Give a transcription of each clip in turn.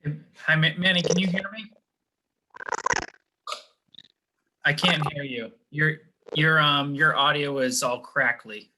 Hi, Manny, can you hear me? I can't hear you. Your audio is all crackly.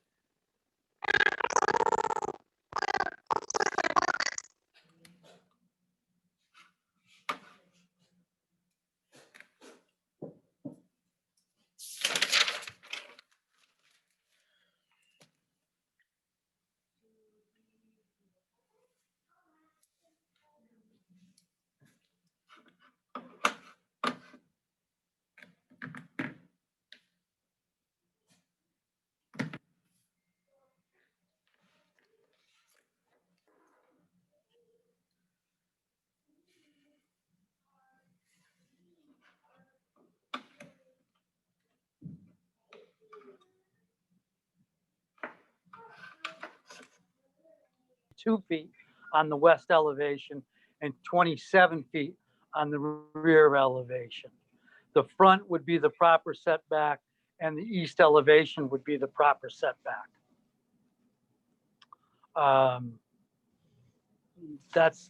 Feet on the west elevation and 27 feet on the rear elevation. The front would be the proper setback and the east elevation would be the proper setback. That's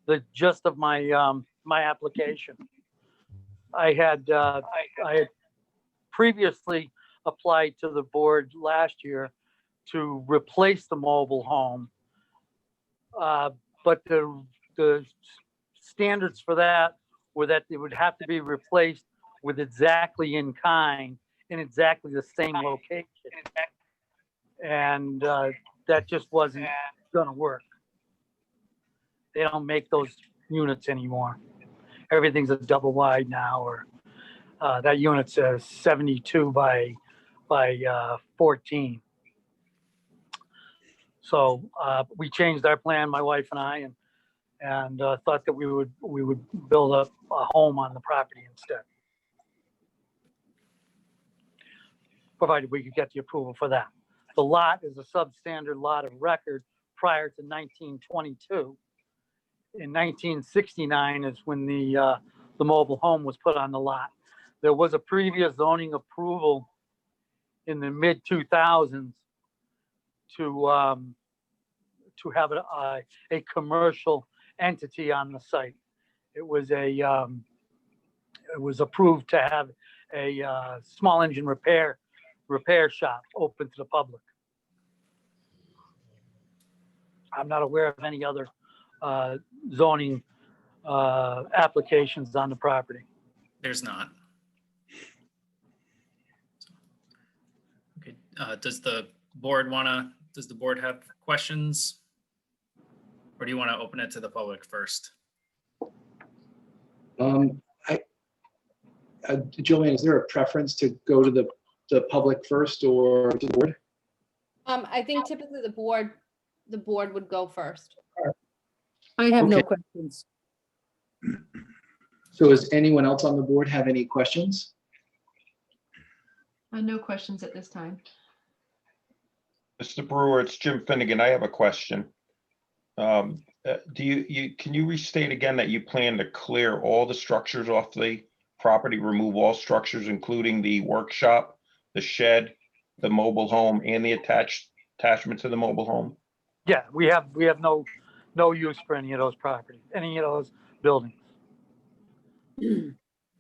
the gist of my my application. I had previously applied to the board last year to replace the mobile home. But the standards for that were that it would have to be replaced with exactly in kind in exactly the same location. And that just wasn't gonna work. They don't make those units anymore. Everything's a double wide now, or that unit's a 72 by 14. So we changed our plan, my wife and I, and thought that we would build up a home on the property instead, provided we could get the approval for that. The lot is a substandard lot of record prior to 1922. In 1969 is when the mobile home was put on the lot. There was a previous zoning approval in the mid 2000s to have a commercial entity on the site. It was approved to have a small engine repair shop open to the public. I'm not aware of any other zoning applications on the property. There's not. Okay. Does the board have questions? Or do you want to open it to the public first? Julian, is there a preference to go to the public first or to the board? I think typically the board would go first. I have no Okay. questions. So does anyone else on the board have any questions? No questions at this time. Mr. Brewer, it's Jim Finnegan. I have a question. Can you restate again that you plan to clear all the structures off the property, remove all structures, including the workshop, the shed, the mobile home, and the attachment to the mobile home? Yeah, we have no use for any of those properties, any of those buildings.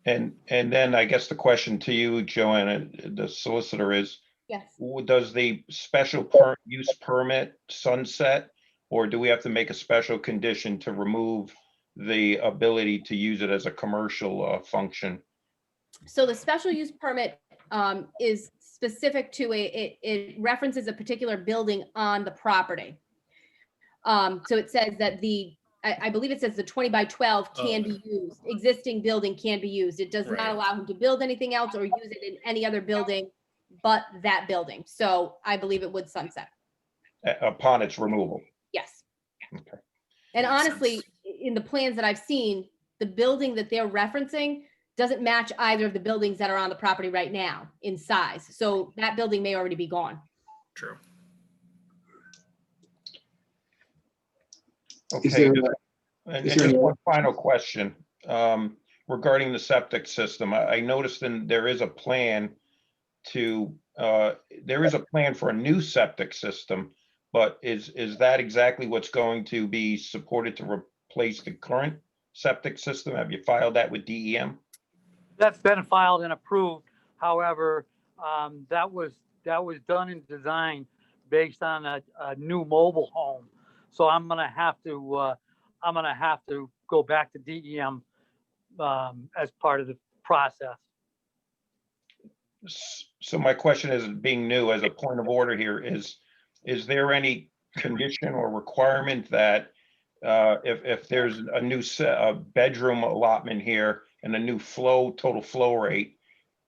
And then I guess the question to you, Joanna, the solicitor, is, Yes. does the special use permit sunset, or do we have to make a special condition to remove the ability to use it as a commercial function? So the special use permit is specific to it references a particular building on the property. So it says that I believe it says the 20 by 12 can be used. Existing building can be used. It does Right. not allow him to build anything else or use it in any other building but that building. So I believe it would sunset. Upon its removal? Yes. Okay. And Makes honestly, sense. in the plans that I've seen, the building that they're referencing doesn't match either of the buildings that are on the property right now in size. So that building may already be gone. True. Is Okay. there, And is there just any- one final question regarding the septic system. I noticed there is a plan for a new septic system, but is that exactly what's going to be supported to replace the current septic system? Have you filed that with DEM? That's been filed and approved. However, that was done in design based on a new mobile home. So I'm gonna have to go back to DEM as part of the process. So my question is, being new, as a point of order here, is there any condition or requirement that if there's a new bedroom allotment here and a new total flow rate,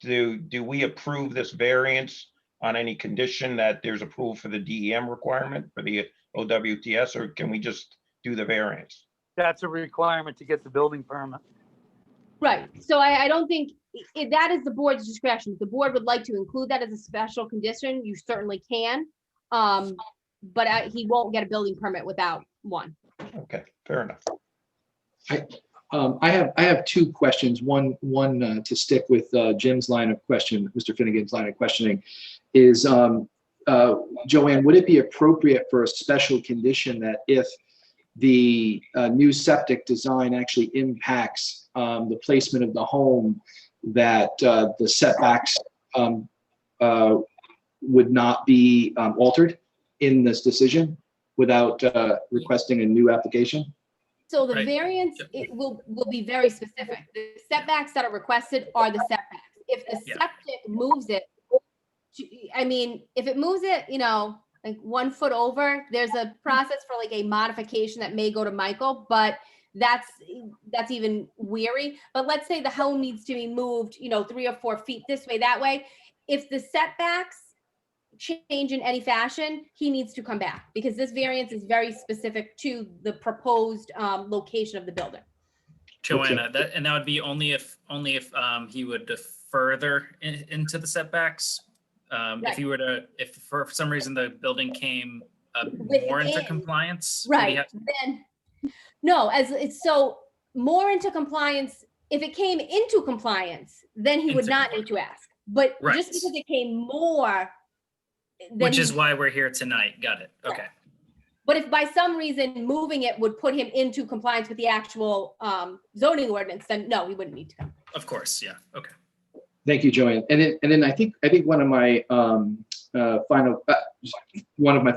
do we approve this variance on any condition that there's approval for the DEM requirement for the OWTS, or can we just do the variance? That's a requirement to get the building permit. Right, so I don't think, that is the board's discretion. If the board would like to include that as a special condition, you certainly can. But he won't get a building permit without one. Okay, fair enough. I have two questions. One to stick with Jim's line of question, Mr. Finnegan's line of questioning, is Joanne, would it be appropriate for a special condition that if the new septic design actually impacts the placement of the home, that the setbacks would not be altered in this decision without requesting a new application? So the Right. variance, it will be very specific. The setbacks that are requested are the setbacks. If the Yeah. septic moves it, I mean, if it moves it, like 1 foot over, there's a process for like a modification that may go to Michael, but that's even weary. But let's say the home needs to be moved, 3 or 4 feet this way, that way. If the setbacks change in any fashion, he needs to come back because this variance is very specific to the proposed location of the building. Joanna, that would be only if he would further into the setbacks. If he were to, if for some reason the building came more into Within. compliance. would he Right, have- then, no, as it's so more into compliance, if it came into compliance, then he would Into not need to ask. But Right. just because it came more, then Which is he- why we're here tonight. Got it. Okay. but if by some reason moving it would put him into compliance with the actual zoning ordinance, then no, he wouldn't need to come. Of course. Yeah. Okay. Thank you, Joanne. And then I think one of my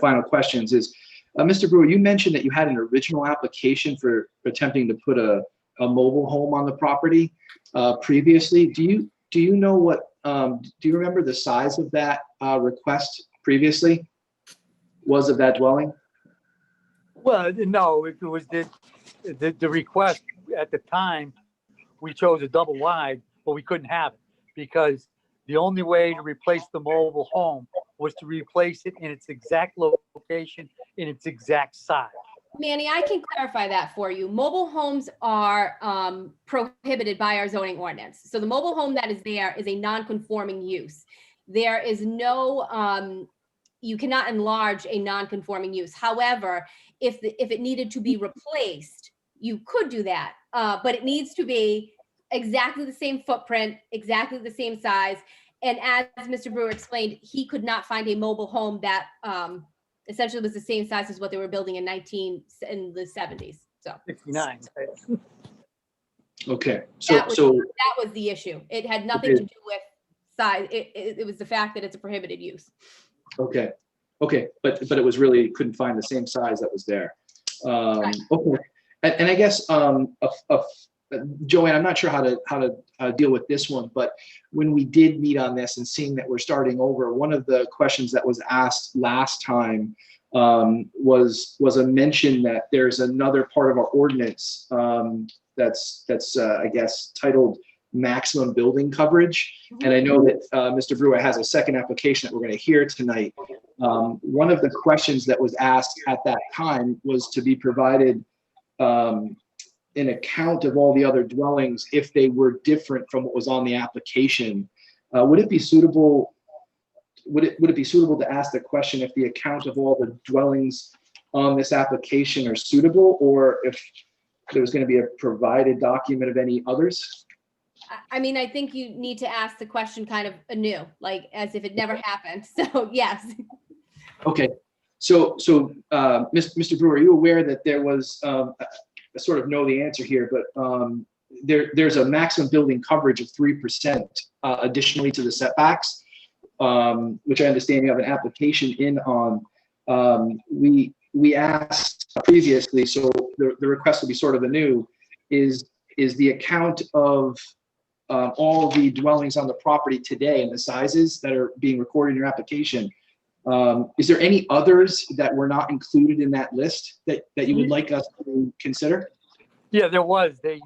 final questions is, Mr. Brewer, you mentioned that you had an original application for attempting to put a mobile home on the property previously. Do you know what? Do you remember the size of that request previously? Was of that dwelling? Well, no, it was the request at the time, we chose a double wide, but we couldn't have it because the only way to replace the mobile home was to replace it in its exact location, in its exact size. Manny, I can clarify that for you. Mobile homes are prohibited by our zoning ordinance. So the mobile home that is there is a non-conforming use. There is no, you cannot enlarge a non-conforming use. However, if it needed to be replaced, you could do that, but it needs to be exactly the same footprint, exactly the same size. And as Mr. Brewer explained, he could not find a mobile home that essentially was the same size as what they were building in the 70s. So 69. Okay, that so was the issue. It had nothing to do with size. It was the fact that it's a prohibited use. okay, but it was really couldn't find the same size that was there. Right. Okay, and I guess Joanne, I'm not sure how to deal with this one, but when we did meet on this and seeing that we're starting over, one of the questions that was asked last time was a mention that there's another part of our ordinance that's I guess titled maximum building coverage. And I know that Mr. Brewer has a second application that we're going to hear tonight. One of the questions that was asked at that time was to be provided an account of all the other dwellings if they were different from what was on the application. Would it be suitable? Would it be suitable to ask the question if the account of all the dwellings on this application are suitable, or if there was going to be a provided document of any others? I mean, I think you need to ask the question kind of anew, like as if it never happened. So yes. Okay. Mr. Brewer, are you aware that there was, I sort of know the answer here, but there's a maximum building coverage of 3% additionally to the setbacks, which I understand you have an application in on. We asked previously, so the request will be sort of anew, is the account of all the dwellings on the property today and the sizes that are being recorded in your application. Is there any others that were not included in that list that you would like us to consider? Yeah, there was. They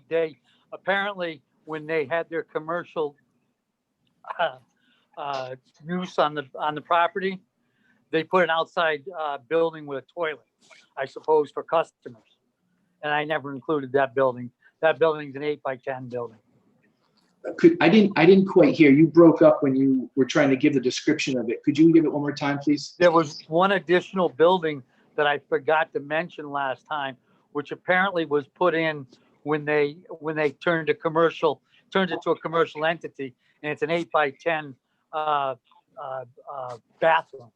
apparently, when they had their commercial use on the property, they put an outside building with a toilet, I suppose, for customers. And I never included that building. That building's an 8x10 building. I didn't quite hear. You broke up when you were trying to give the description of it. Could you give it one more time, please? There was one additional building that I forgot to mention last time, which apparently was put in when they turned it to a commercial entity, and it's an 8x10 bathroom.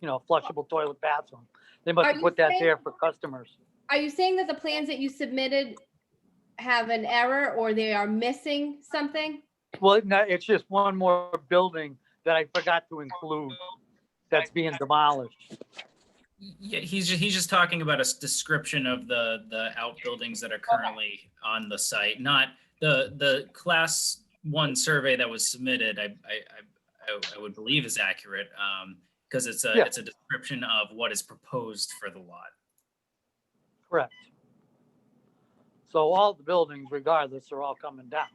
You know, flushable toilet bathroom. They must have put that there for customers. Are you saying that the plans that you submitted have an error or they are missing something? Well, no, it's just one more building that I forgot to include that's being demolished. Yeah, he's just talking about a description of the outbuildings that are currently on the site, not the class 1 survey that was submitted. I would believe is accurate, because it's a description of what is proposed for the lot. Correct. So all the buildings, regardless, are all coming down.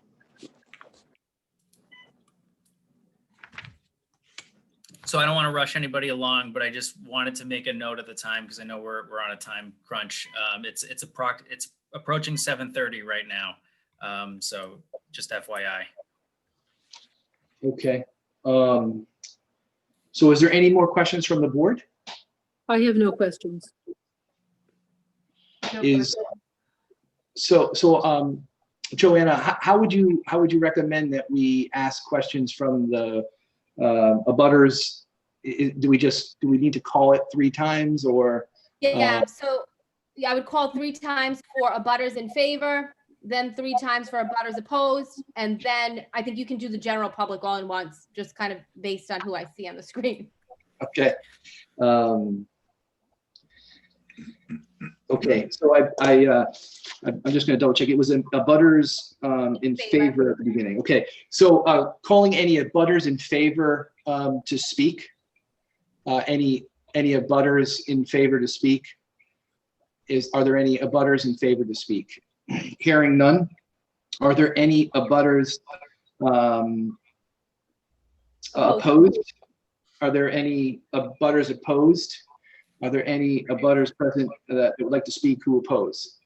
So I don't want to rush anybody along, but I just wanted to make a note at the time because I know we're on a time crunch. It's approaching 7:30 right now, so just FYI. Okay. So is there any more questions from the board? I have no questions. Joanna, how would you recommend that we ask questions from the abutters? Do we need to call it 3 times or? Yeah, so I would call 3 times for abutters in favor, then 3 times for abutters opposed, and then I think you can do the general public all in once, just kind of based on who I see on the screen. Okay. Okay, so I'm just going to double check. It was abutters in favor at the beginning. Okay, so calling any abutters in favor to speak. Any abutters in favor to speak? Are there any abutters in favor to speak? Hearing none. Are there any abutters opposed? Are there any abutters opposed? Are there any abutters present that would like to speak who oppose?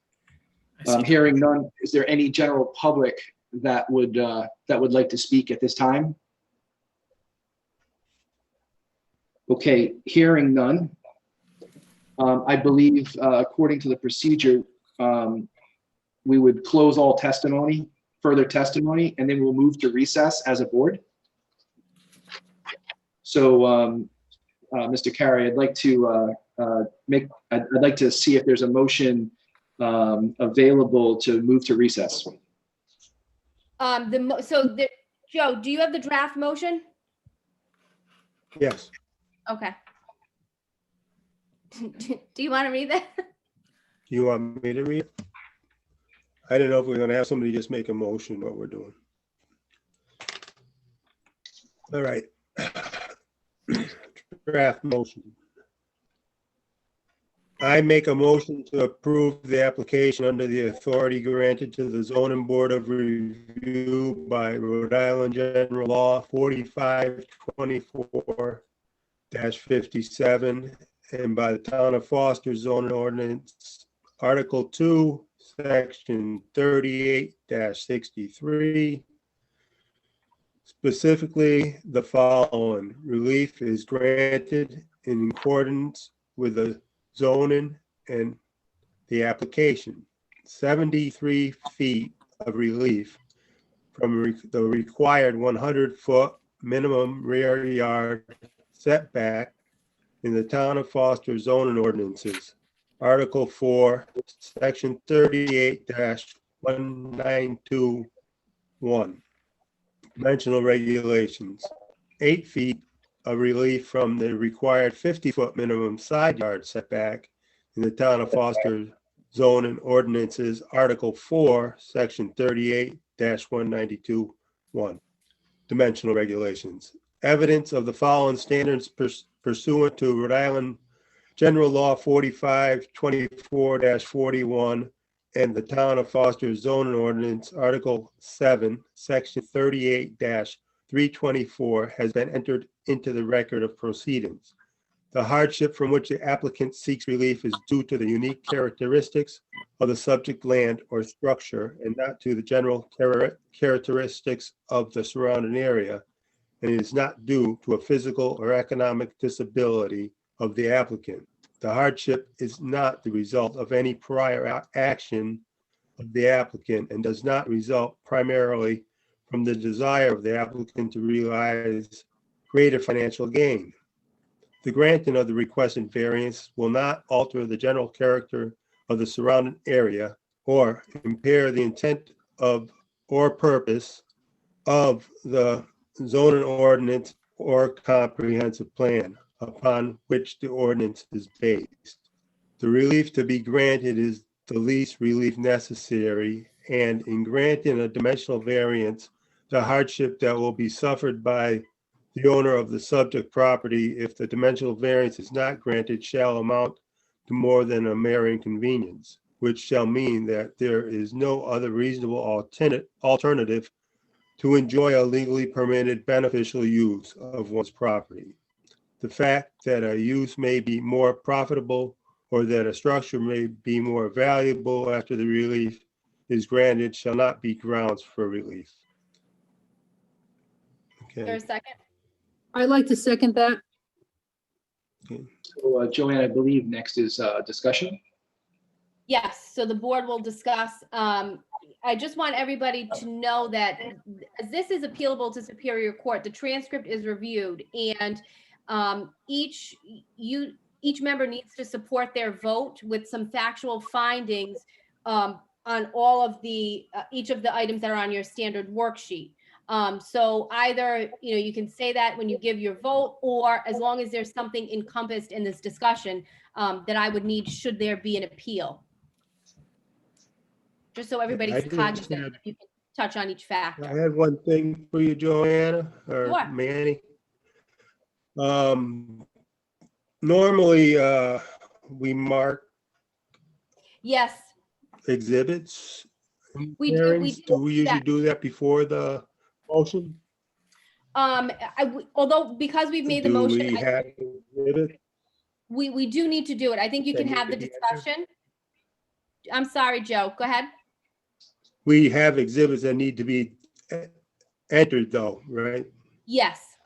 Hearing none, is there any general public that would like to speak at this time? Okay, hearing none. I believe according to the procedure, we would close all testimony, further testimony, and then we'll move to recess as a board. So, Mr. Carey, I'd like to see if there's a motion available to move to recess. Joe, do you have the draft motion? Yes. Okay. Do you want to read that? You want me to read? I didn't know if we were going to have somebody just make a motion what we're doing. All right. Draft motion. I make a motion to approve the application under the authority granted to the Zoning Board of Review by Rhode Island General Law 4524-57 and by the Town of Foster Zoning Ordinance Article 2, Section 38-63. Specifically, the following relief is granted in accordance with the zoning and the application. 73 feet of relief from the required 100-foot minimum rear yard setback in the town of Foster zoning ordinances. Article 4, Section 38-1921. Dimensional regulations. 8 feet of relief from the required 50-foot minimum side yard setback in the town of Foster zoning ordinances. Article 4, Section 38-192(1). Dimensional regulations. Evidence of the following standards pursuant to Rhode Island General Law 4524-41 and the Town of Foster zoning ordinance, Article 7, Section 38-324 has been entered into the record of proceedings. The hardship from which the applicant seeks relief is due to the unique characteristics of the subject land or structure and not to the general characteristics of the surrounding area, and is not due to a physical or economic disability of the applicant. The hardship is not the result of any prior action of the applicant and does not result primarily from the desire of the applicant to realize greater financial gain. The granting of the requested variance will not alter the general character of the surrounding area or impair the intent of or purpose of the zoning ordinance or comprehensive plan upon which the ordinance is based. The relief to be granted is the least relief necessary, and in granting a dimensional variance, the hardship that will be suffered by the owner of the subject property if the dimensional variance is not granted shall amount to more than a mere inconvenience, which shall mean that there is no other reasonable alternative to enjoy a legally permitted beneficial use of one's property. The fact that a use may be more profitable or that a structure may be more valuable after the relief is granted shall not be grounds for relief. There's Okay. a second. I'd like to second that. So, Joanne, I believe next is discussion. Yes, so the board will discuss. I just want everybody to know that as this is appealable to Superior Court, the transcript is reviewed, and each member needs to support their vote with some factual findings on all of the each of the items that are on your standard worksheet. So either, you can say that when you give your vote, or as long as there's something encompassed in this discussion that I would need should there be an appeal. Just so everybody's cognizant, you can touch on each factor. I had one thing for you, Joanna or Sure. Manny. Normally, we mark Yes, exhibits. in We do hearings. Do we usually that. do that before the motion? although because we've made the Do motion, we have exhibits? we do need to do it. I think you That can need have the to be entered? discussion. I'm sorry, Joe, go ahead. We have exhibits that need to be entered though, right? Yes.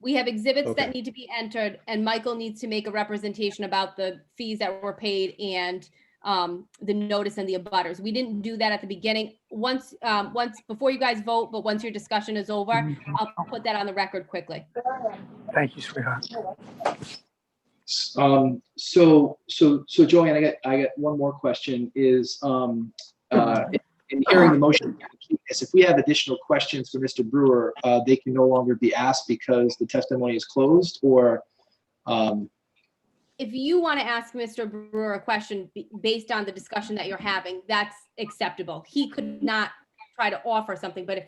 We have exhibits that Okay. need to be entered, and Michael needs to make a representation about the fees that were paid and the notice and the abutters. We didn't do that at the beginning. Once before you guys vote, but once your discussion is over, I'll put that on the record quickly. Thank you, sweetheart. So Joanne, I got one more question is, in hearing the motion, if we have additional questions for Mr. Brewer, they can no longer be asked because the testimony is closed, or, If you want to ask Mr. Brewer a question based on the discussion that you're having, that's acceptable. He could not try to offer something, but if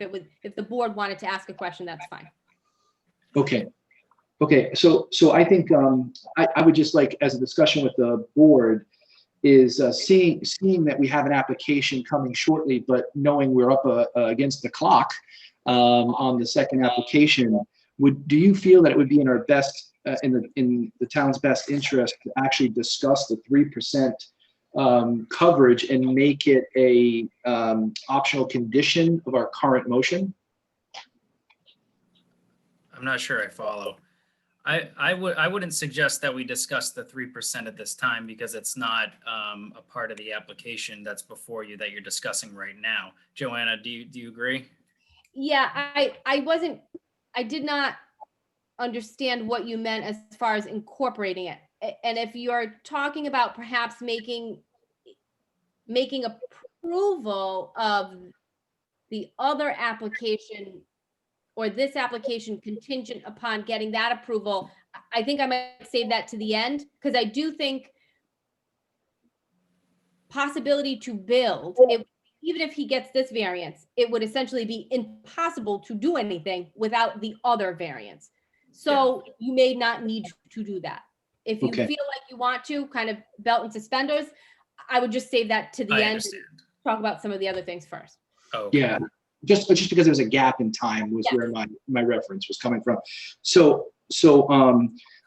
the board wanted to ask a question, that's fine. okay. Okay, so I think I would just like, as a discussion with the board, is seeing that we have an application coming shortly, but knowing we're up against the clock on the second application, do you feel that it would be in our best, in the town's best interest to actually discuss the 3% coverage and make it a optional condition of our current motion? I'm not sure I follow. I wouldn't suggest that we discuss the 3% at this time because it's not a part of the application that's before you that you're discussing right now. Joanna, do you agree? Yeah, I did not understand what you meant as far as incorporating it. And if you're talking about perhaps making approval of the other application or this application contingent upon getting that approval, I think I might save that to the end, because I do think possibility to build, even if he gets this variance, it would essentially be impossible to do anything without the other variance. So you may not need to do that. If you Okay. feel like you want to, kind of belt and suspenders, I would just save that to the I end. understand. Talk about some of the other things first. Okay. Yeah, just because there was a gap in time was where my reference was coming from. So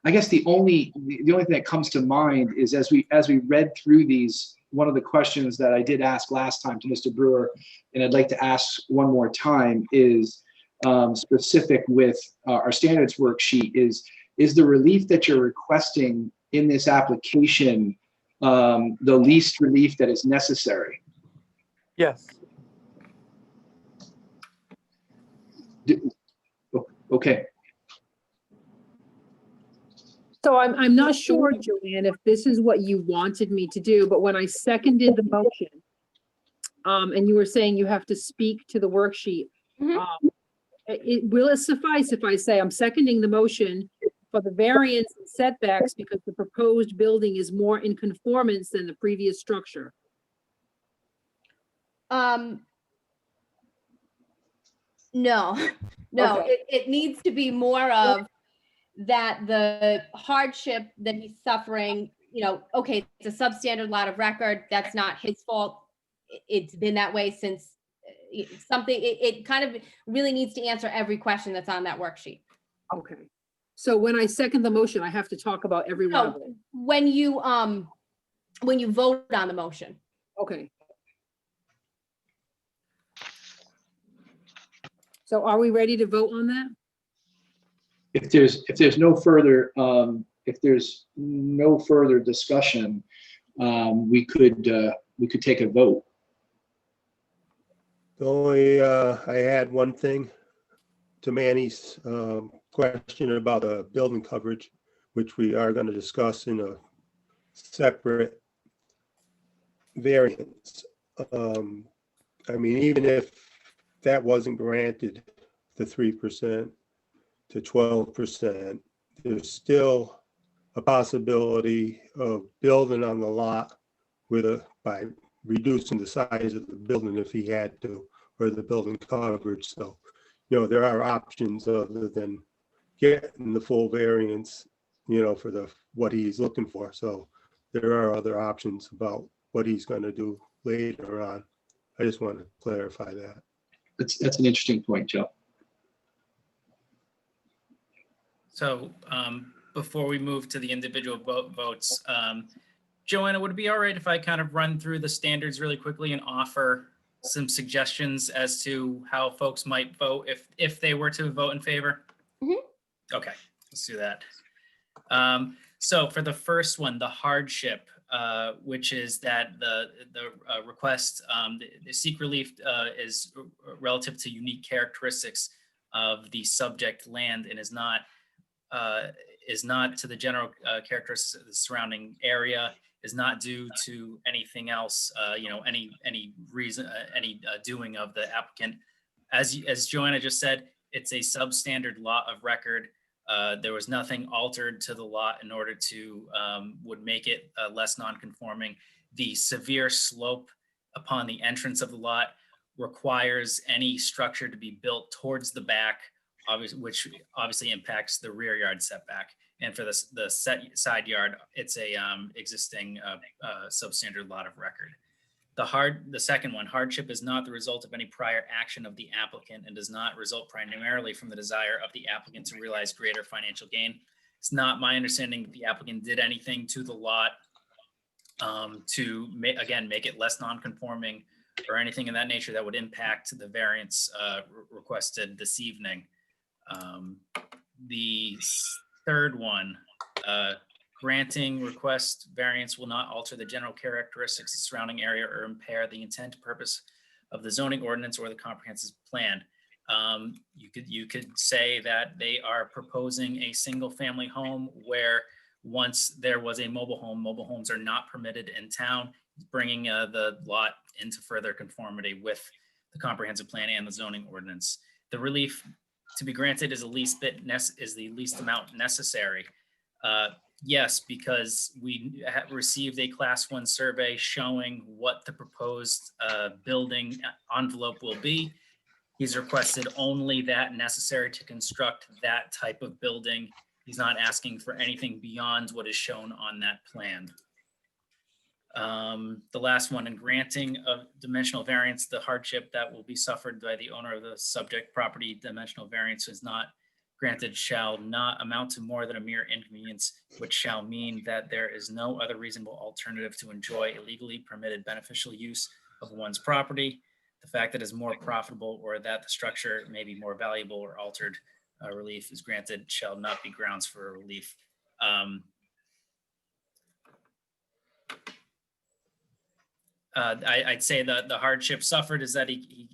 I guess the only thing that comes to mind is as we read through these, one of the questions that I did ask last time to Mr. Brewer, and I'd like to ask one more time, is specific with our standards worksheet, is the relief that you're requesting in this application the least relief that is necessary? Yes. Okay. So I'm not sure, Joanne, if this is what you wanted me to do, but when I seconded the motion, and you were saying you have to speak to the worksheet, Mhm. will it suffice if I say I'm seconding the motion for the variance and setbacks because the proposed building is more in conformance than the previous structure? No, Okay. it needs to be more of that the hardship that he's suffering, okay, it's a substandard lot of record. That's not his fault. It's been that way since something, it kind of really needs to answer every question that's on that worksheet. Okay. So when I second the motion, I have to talk about every one of No, them. when you vote on the motion. Okay. So are we ready to vote on that? If there's no further discussion, we could take a vote. The only, I had one thing to Manny's question about the building coverage, which we are going to discuss in a separate variance. I mean, even if that wasn't granted, the 3% to 12%, there's still a possibility of building on the lot by reducing the size of the building if he had to, or the building coverage. So, there are options other than getting the full variance, for what he's looking for. So there are other options about what he's going to do later on. I just want to clarify that. That's an interesting point, Joe. So before we move to the individual votes, Joanna, would it be all right if I kind of run through the standards really quickly and offer some suggestions as to how folks might vote if they were to vote in favor? Mhm. Okay, let's do that. So for the first one, the hardship, which is that the request, the seek relief is relative to unique characteristics of the subject land and is not to the general characteristics of the surrounding area, is not due to anything else, any reason, any doing of the applicant. As Joanna just said, it's a substandard lot of record. There was nothing altered to the lot in order to would make it less non-conforming. The severe slope upon the entrance of the lot requires any structure to be built towards the back, which obviously impacts the rear yard setback. And for the side yard, it's a existing substandard lot of record. The second one, hardship is not the result of any prior action of the applicant and does not result primarily from the desire of the applicant to realize greater financial gain. It's not my understanding that the applicant did anything to the lot to make it less non-conforming or anything in that nature that would impact the variance requested this evening. The third one, granting request variance will not alter the general characteristics of the surrounding area or impair the intent purpose of the zoning ordinance or the comprehensive plan. You could say that they are proposing a single family home where once there was a mobile home, mobile homes are not permitted in town, bringing the lot into further conformity with the comprehensive plan and the zoning ordinance. The relief to be granted is the least amount necessary. Yes, because we received a class 1 survey showing what the proposed building envelope will be. He's requested only that necessary to construct that type of building. He's not asking for anything beyond what is shown on that plan. The last one, in granting of dimensional variance, the hardship that will be suffered by the owner of the subject property dimensional variance is not granted shall not amount to more than a mere inconvenience, which shall mean that there is no other reasonable alternative to enjoy a legally permitted beneficial use of one's property. The fact that it is more profitable or that the structure may be more valuable or altered relief is granted shall not be grounds for relief. I'd say that the hardship suffered is that he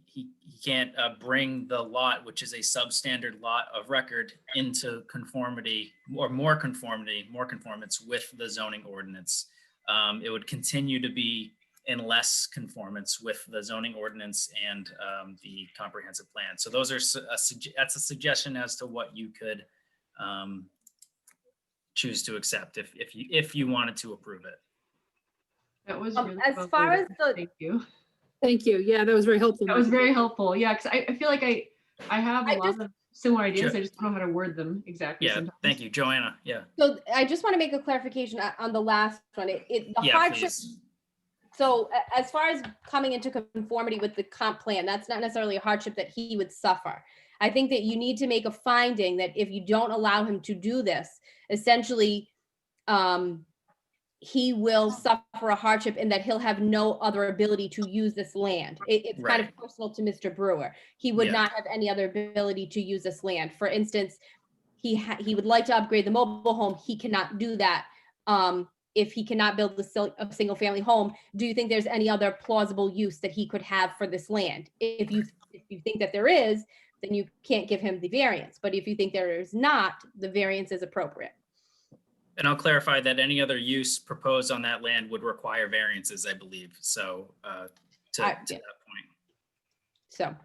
can't bring the lot, which is a substandard lot of record, into conformity or more conformance with the zoning ordinance. It would continue to be in less conformance with the zoning ordinance and the comprehensive plan. So those are that's a suggestion as to what you could choose to accept if you wanted to approve it. That was really as well far worded. as the- Thank you. Thank you. Yeah, that was very helpful. That was Michael. very helpful. Yeah, because I feel like I have a lot of similar ideas. Sure. I just don't know how to word them exactly. Yeah, sometimes. thank you, Joanna. Yeah. So I just want to make a clarification on the last one. The Yeah, hardship. please. So as far as coming into conformity with the comp plan, that's not necessarily a hardship that he would suffer. I think that you need to make a finding that if you don't allow him to do this, essentially, he will suffer a hardship in that he'll have no other ability to use this land. It's kind of personal to Mr. Brewer. He would Yeah. not have any other ability to use this land. For instance, he would like to upgrade the mobile home. He cannot do that. If he cannot build a single family home, do you think there's any other plausible use that he could have for this land? If you think that there is, then you can't give him the variance. But if you think there is not, the variance is appropriate. And I'll clarify that any other use proposed on that land would require variances, I believe. So to that point. So,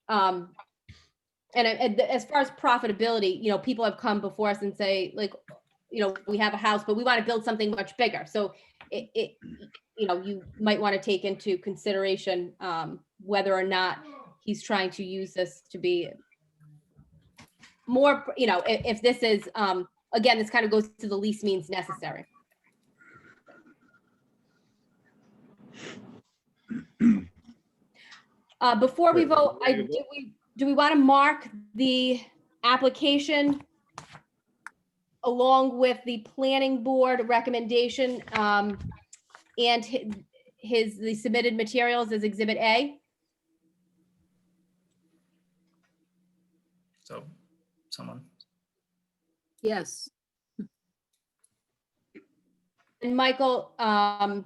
and as far as profitability, people have come before us and say, like, we have a house, but we want to build something much bigger. So you might want to take into consideration whether or not he's trying to use this to be more, if this is, again, this kind of goes to the least means necessary. Before we vote, do we want to mark the application along with the planning board recommendation and the submitted materials as Exhibit A? So someone. Yes. And Michael, I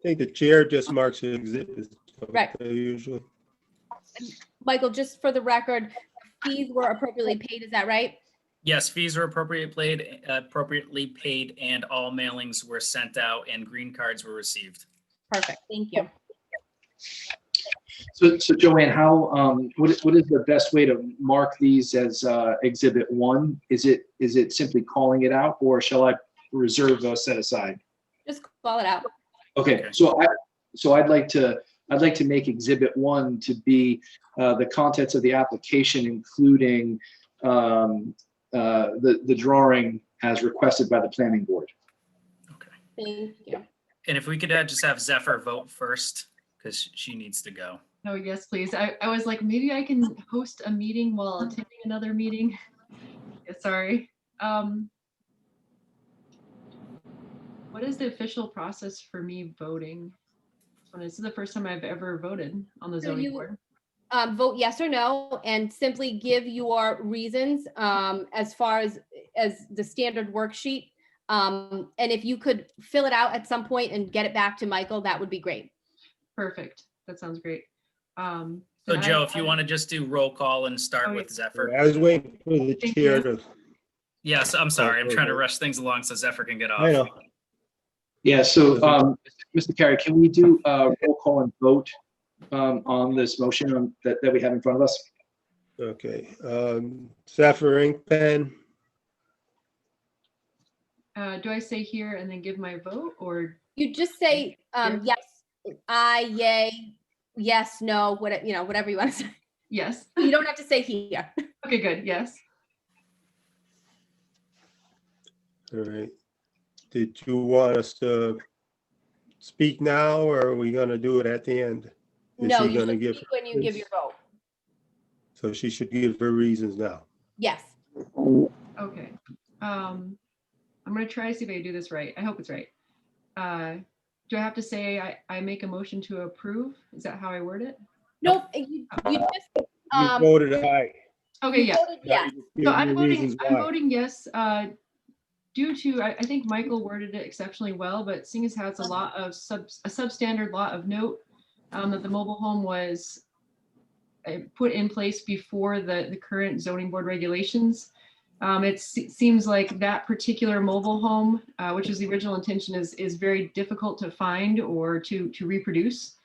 think the chair just marks it exhibit. Right. Usually. Michael, just for the record, fees were appropriately paid, is that right? Yes, fees were appropriately paid and all mailings were sent out and green cards were received. Perfect, thank you. So Joanne, what is the best way to mark these as Exhibit 1? Is it simply calling it out, or shall I reserve those set aside? Just call it out. Okay, so I'd like to make Exhibit 1 to be the contents of the application, including the drawing as requested by the planning board. Okay. Thank you. And if we could just have Zephyr vote first, because she needs to go. Oh, yes, please. I was like, maybe I can host a meeting while attending another meeting. Yeah, sorry. What is the official process for me voting? This is the first time I've ever voted on the zoning board. Vote yes or no, and simply give your reasons as far as the standard worksheet. And if you could fill it out at some point and get it back to Michael, that would be great. Perfect. That sounds great. So And Joe, if you want to just do roll call and Oh, start yeah. with Zephyr. I was waiting for the Thank chair you. to, Yes, I'm sorry. I'm trying to okay. rush things along so Zephyr can get I off. know. Yeah, so, Mr. Carey, can we do a roll call and vote on this motion that we have in front of us? Okay, Zephyr Inkpen, Do I say here and then give my vote, or You just say, Here. yes, aye, yay, yes, no, whatever you want to say. yes? You don't have to say here. Okay, good, yes. all right. Did you want us to speak now, or are we gonna do it at the end? Is No, she you gonna should give speak when you give your vote. So she should give her reasons now. Yes. Okay. I'm gonna try to see if I can do this right. I hope it's right. Do I have to say I make a motion to approve? Is that how I word it? Nope, you just, You voted aye. Okay, you yeah. voted Now yes. you just So give I'm your voting, reasons I'm why. voting yes, due to, I think Michael worded it exceptionally well, but seeing as how it's a lot of a substandard lot of note, that the mobile home was put in place before the current zoning board regulations. It seems like that particular mobile home, which is the original intention, is very difficult to find or to reproduce.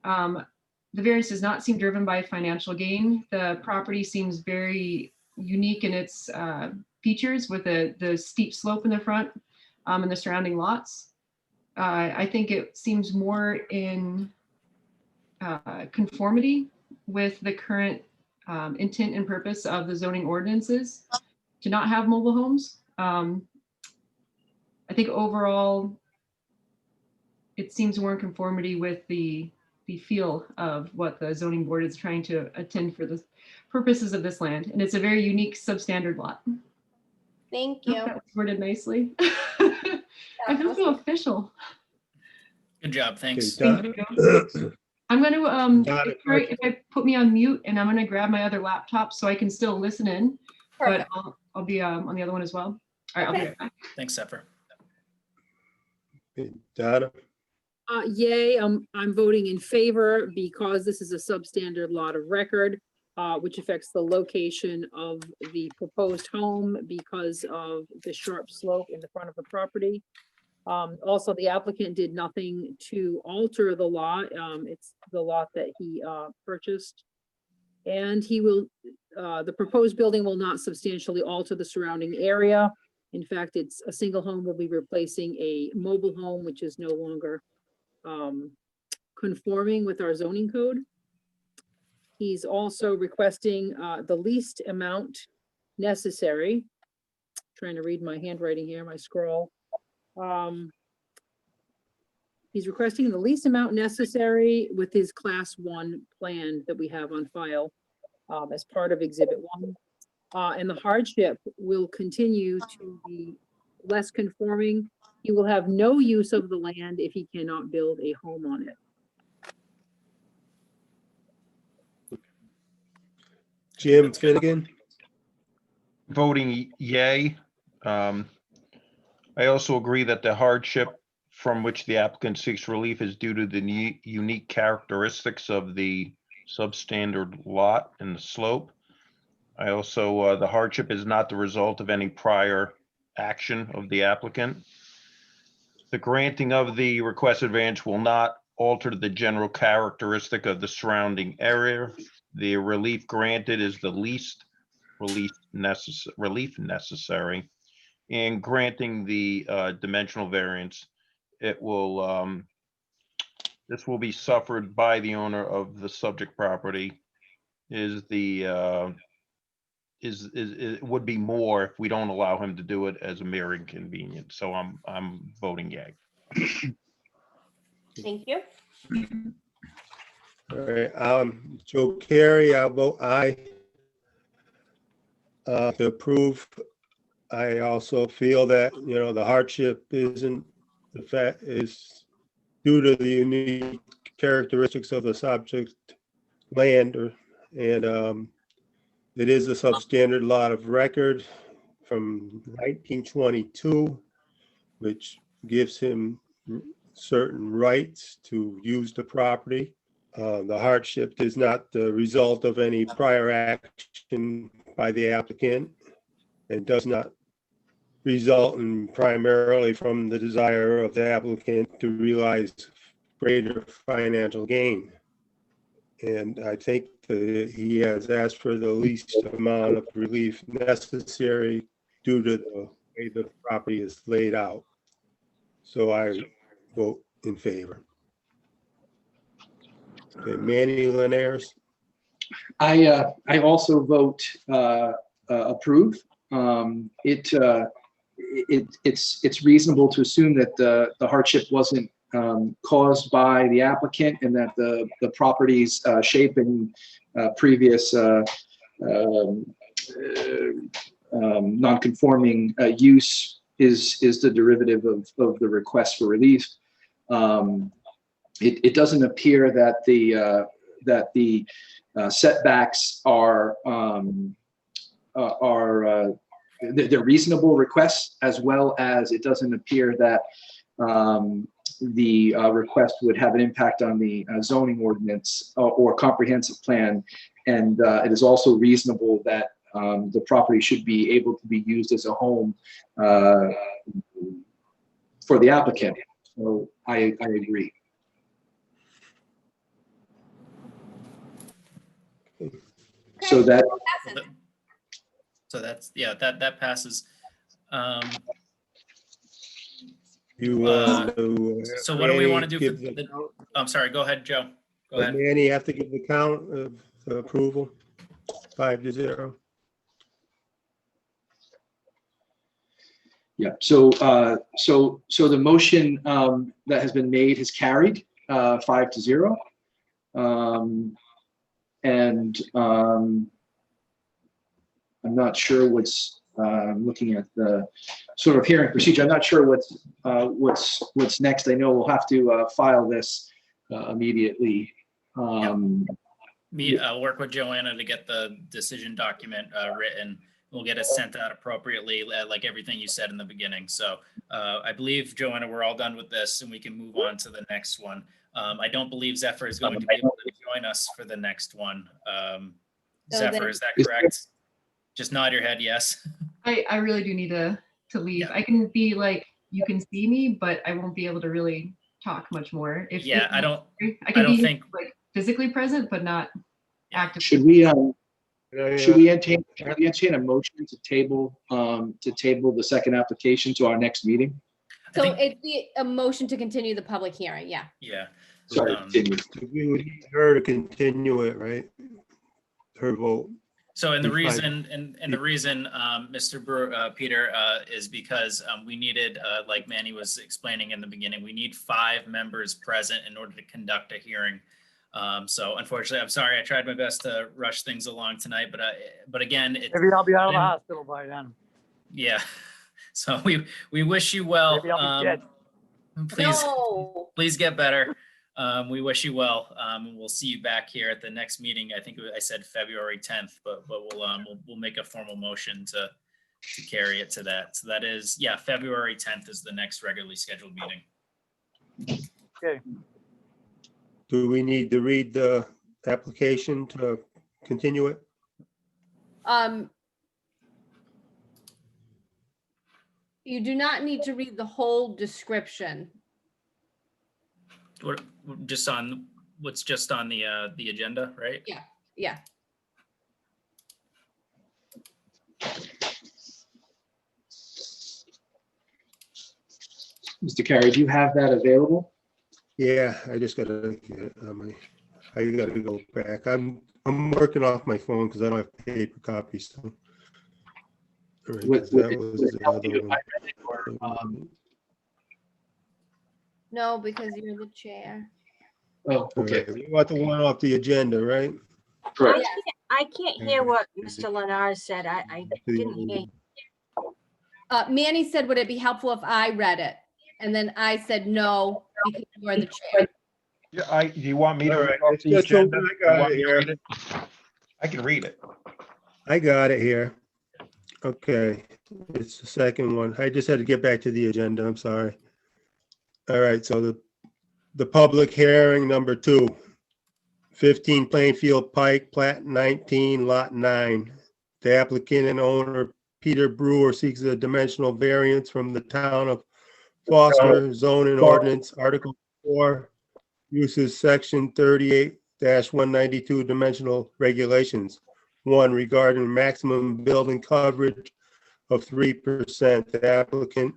The variance does not seem driven by financial gain. The property seems very unique in its features with the steep slope in the front and the surrounding lots. I think it seems more in conformity with the current intent and purpose of the zoning ordinances to not have mobile homes. I think overall, it seems more in conformity with the feel of what the zoning board is trying to attend for the purposes of this land. And it's a very unique substandard lot. Thank I you. hope that was worded nicely. I feel so official. Good job, Okay, thanks. Donna? I'm going Got to, it. if I put me on mute, and I'm going to grab my other laptop so I can still listen in, but Perfect. I'll be on the other one as well. All right, I'll be Okay. right back. Thanks, Zephyr. Okay, Donna? Yay, I'm voting in favor because this is a substandard lot of record, which affects the location of the proposed home because of the sharp slope in the front of the property. Also, the applicant did nothing to alter the lot. It's the lot that he purchased. And he will, the proposed building will not substantially alter the surrounding area. In fact, it's a single home will be replacing a mobile home, which is no longer conforming with our zoning code. He's also requesting the least amount necessary. Trying to read my handwriting here, my scroll. He's requesting the least amount necessary with his class 1 plan that we have on file as part of exhibit 1. And the hardship will continue to be less conforming. He will have no use of the land if he cannot build a home on it. Jim Finnegan? Voting yay. I also agree that the hardship from which the applicant seeks relief is due to the unique characteristics of the substandard lot and the slope. I also, the hardship is not the result of any prior action of the applicant. The granting of the requested variance will not alter the general characteristic of the surrounding area. The relief granted is the least relief necessary. And granting the dimensional variance, it will, this will be suffered by the owner of the subject property. It would be more if we don't allow him to do it as a mere inconvenience. So I'm voting yay. Thank you. All right, Joe Carey, I'll vote aye. To approve, I also feel that, the hardship isn't, the fact is due to the unique characteristics of the subject land, and it is a substandard lot of record from 1922, which gives him certain rights to use the property. The hardship is not the result of any prior action by the applicant and does not result in primarily from the desire of the applicant to realize greater financial gain. And I think that he has asked for the least amount of relief necessary due to the way the property is laid out. So I vote in favor. Okay, Manny Linares, I also vote approve. It's reasonable to assume that the hardship wasn't caused by the applicant and that the property's shape and previous non-conforming use is the derivative of the request for relief. It doesn't appear that the setbacks are they're reasonable requests, as well as it doesn't appear that the request would have an impact on the zoning ordinance or comprehensive plan. And it is also reasonable that the property should be able to be used as a home for the applicant. So I agree. So that Passes. So that's, yeah, that passes. you want to? So what do we want to do give for the- I'm sorry, go ahead, Joe. Go ahead. Manny, you have to give the count of approval, 5-0. Yeah, so the motion that has been made has carried 5-0. And I'm not sure what's, looking at the sort of hearing procedure, I'm not sure what's next. I know we'll have to file this immediately. I'll work with Joanna to get the decision document written. We'll get it sent out appropriately, like everything you said in the beginning. So I believe, Joanna, we're all done with this and we can move on to the next one. I don't believe Zephyr is going to be able to join us for the next one. Zephyr, is that correct? Just nod your head, yes. I really do need to leave. Yeah. I can be like, you can see me, but I won't be able to really talk much more. If I don't can be think, like physically present, but not actively. Should we entertain a motion to table the second application to our next meeting? So it'd be a motion to continue the public hearing, yeah. yeah. Sorry, continue. We would need her to continue it, right? Her vote. So, and the Be fine. reason, Mr. Brewer, Peter, is because we needed, like Manny was explaining in the beginning, we need 5 members present in order to conduct a hearing. So unfortunately, I'm sorry, I tried my best to rush things along tonight, but again, Maybe I'll be out of the hospital by then. yeah. So we wish you well. Maybe I'll be dead. Please, No. please get better. We wish you well. We'll see you back here at the next meeting. I think I said February 10th, but we'll make a formal motion to carry it to that. So that is, yeah, February 10th is the next regularly scheduled meeting. Okay. Do we need to read the application to continue it? You do not need to read the whole description. Just on what's just on the agenda, right? Yeah. Mr. Carey, do you have that available? Yeah, I just gotta get it on my, I gotta go back. I'm working off my phone because I don't have paper copies. So. All right, Would 'cause that it was the help other you if one. I read it, or, No, because you're the chair. oh, All okay, right, you want the one off the agenda, right? correct. I can't hear what Mr. Lennar said. I didn't hear. Manny said, would it be helpful if I read it? And then I said, no, because you're the chair. Yeah, do you want me to All read right, off it's the just agenda? open. I You got want it me to here. read it? I can read it. I got it here. Okay, it's the second one. I just had to get back to the agenda. I'm sorry. All right, so the public hearing number 2. 15 Plainfield Pike, Plat 19, Lot 9. The applicant and owner, Peter Brewer, seeks a dimensional variance from the town of Foster zoning ordinance, Article 4, uses section 38-192 dimensional regulations. 1, regarding maximum building coverage of 3%. The applicant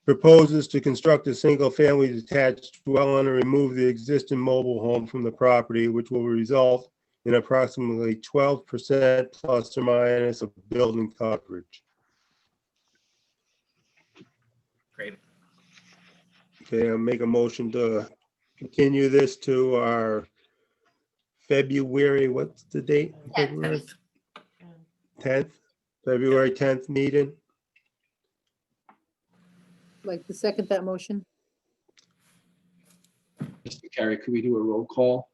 proposes to construct a single-family detached dwelling and remove the existing mobile home from the property, which will result in approximately 12% plus or minus of building coverage. Great. Okay, I'll make a motion to continue this to our February, what's the date? February 10th, February 10th meeting. Like to second that motion? Mr. Carey, could we do a roll call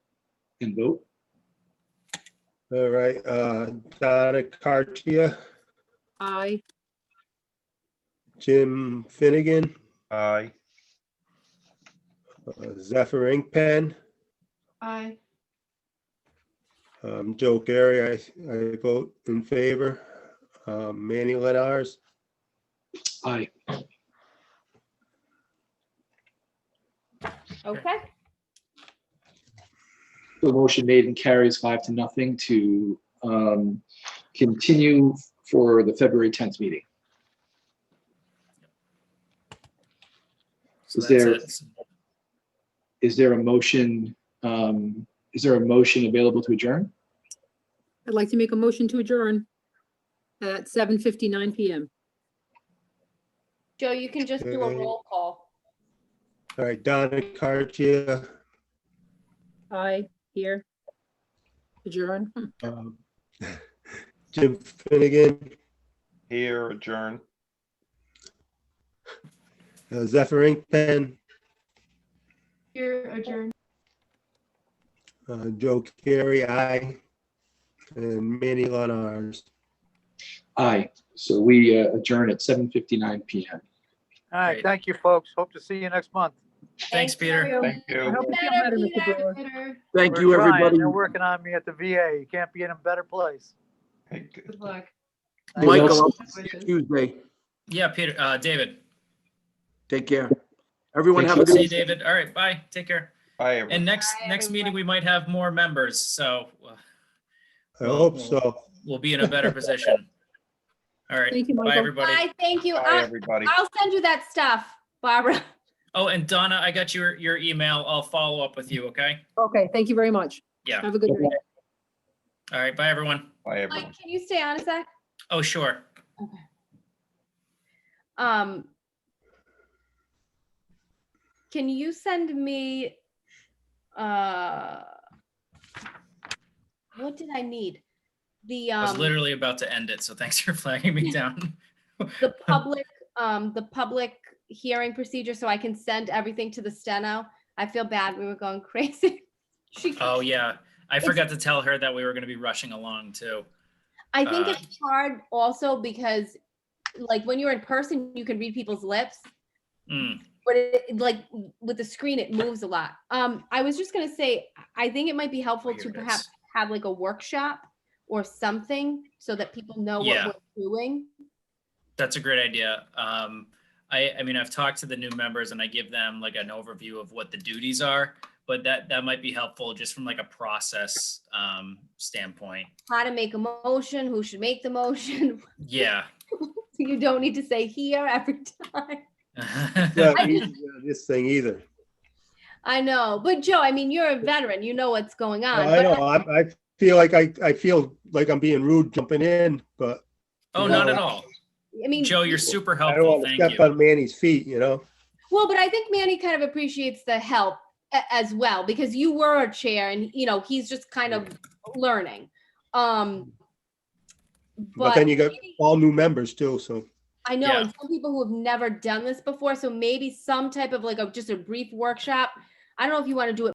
and vote? All right, Donna Cartia, Aye. Jim Finnegan, Aye. Zephyr Inkpen, Aye. Joe Carey, I vote in favor. Manny Lenars, Aye. Okay, The motion made and carries 5-0 to continue for the February 10th meeting. So Is that's there- it. Is there a motion, available to adjourn? I'd like to make a motion to adjourn at 7:59 PM. Joe, you can just do a Okay. roll call. all right, Donna Cartia, Aye, here. Adjourn. Jim Finnegan, Here, adjourn. Zephyr Inkpen, Here, adjourn. Joe Carey, aye, and Manny Lenars. Aye. So we adjourn at 7:59 PM. All right, Great. thank you, folks. Hope to see you next month. Thanks, Peter. Thank I you. hope you feel Better, better, Mr. Peter. Brewer. Later. Thank We're you, trying. everybody. They're working on me at the VA. You can't be in a better place. Hey, good. Good luck. Michael, I'll Best see you wishes. Tuesday. Yeah, Peter, David. Take care. Everyone have a Thank See good you, David. All right, bye. Take care. Bye, And everyone. next Bye, meeting, everyone. we might have more members, so I hope so. we'll be in a better position. All right, Thank you, bye, Michael. everybody. Bye, thank you. Bye, everybody. I'll send you that stuff, Barbara. Oh, and Donna, I got your email. I'll follow up with you, okay? Okay, thank you very much. Yeah. Have a good night. All right, bye, everyone. Bye, everyone. Mike, can you stay on a sec? Oh, sure. Can you send me, what did I need? The, I was literally about to end it, so thanks for flagging me down. the public hearing procedure, so I can send everything to the steno. I feel bad, we were going crazy. She, Oh, yeah. I forgot to tell her that we were going to be rushing along too. I think it's hard also because, like, when you're in person, you can read people's lips, Mm, but like with the screen, it moves a lot. I was just gonna say, I think it might be helpful here to it perhaps is. have like a workshop or something so that people know Yeah. what we're doing. That's a great idea. I mean, I've talked to the new members and I give them like an overview of what the duties are, but that might be helpful just from like a process standpoint. How to make a motion, who should make the motion. Yeah. You don't need to say here every time. Not easy on this thing either. I know, but Joe, I mean, you're a veteran, you know what's going on. I but know, I feel like I feel like I'm being rude jumping in, but Oh, not at all. I mean, Joe, you're super I don't helpful. want to Thank step you. on Manny's feet, you know? well, but I think Manny kind of appreciates the help as well, because you were a chair and, you know, he's just kind of learning. But But then you got all new members too, so. I know, Yeah. and some people who have never done this before, so maybe some type of like just a brief workshop. I don't know if you want to do it